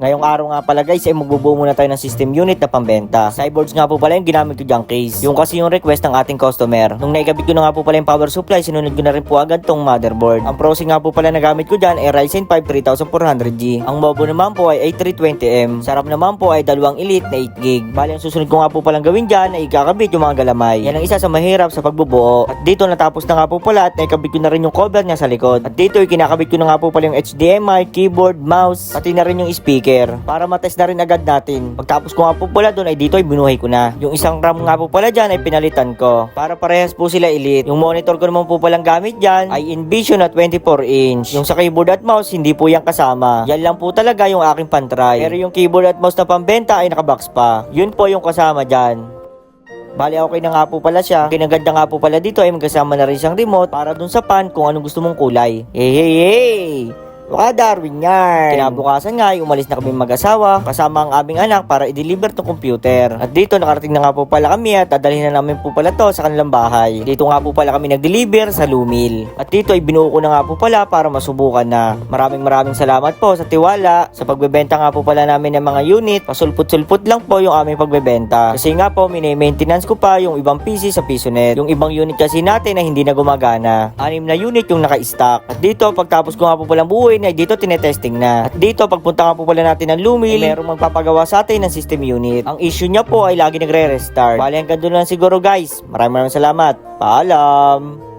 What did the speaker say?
Ngayong araw nga pala guys ay magbubuo muna tayo ng system unit na pambenta. Cyborgs nga po pala yung ginamit ko dyang case. Yung kasi yung request ng ating customer. Nung naikabit ko na nga po pala yung power supply, sinunod ko na rin po agad tong motherboard. Ang processing nga po pala na gamit ko dyan ay Ryzen 5 3400G. Ang mobo naman po ay A320M. Sarap naman po ay dalawang elite na 8GB. Bali ang susunod ko nga po palang gawin dyan ay ikakabit yung mga galamay. Yan ang isa sa mahirap sa pagbubuo. At dito natapos na nga po pala at naikabit ko na rin yung cover niya sa likod. At dito ay kinakabit ko na nga po pala yung HDMI, keyboard, mouse, pati na rin yung speaker para matest na rin agad natin. Pagtapos ko nga po pala doon ay dito ay binuhay ko na. Yung isang RAM nga po pala dyan ay pinalitan ko para parehas po sila elite. Yung monitor ko naman po palang gamit dyan ay Invision na 24-inch. Yung sa keyboard at mouse hindi po yan kasama. Yan lang po talaga yung aking pantry. Pero yung keyboard at mouse na pambenta ay nakabox pa. Yun po yung kasama dyan. Bali okay na nga po pala siya. Kinaganda nga po pala dito ay magkasama na rin siyang remote para dun sa pan kung anong gusto mong kulay. Hey! Baka Darwin yan. Kinabukasan nga ay umalis na kami mag-asawa kasama ang aming anak para i-deliver tong computer. At dito nakarating na nga po pala kami at dadalhin na namin po pala to sa kanilang bahay. Dito nga po pala kami nag-deliver sa Lumil. At dito ay binuo ko na nga po pala para masubukan na. Maraming salamat po sa tiwala. Sa pagbebenta nga po pala namin ng mga unit, pasulput-sulput lang po yung aming pagbebenta. Kasi nga po mini-maintenance ko pa yung ibang PC sa PisoNet. Yung ibang unit kasi natin na hindi na gumagana. 6 na unit yung naka-stock. At dito pagtapos ko nga po palang buuin ay dito tinetesting na. At dito pagpunta nga po pala natin ng Lumil, merong magpapagawa sa atin ng system unit. Ang issue niya po ay lagi nagre-restart. Bali hanggang doon lang siguro guys. Maraming salamat. Paalam.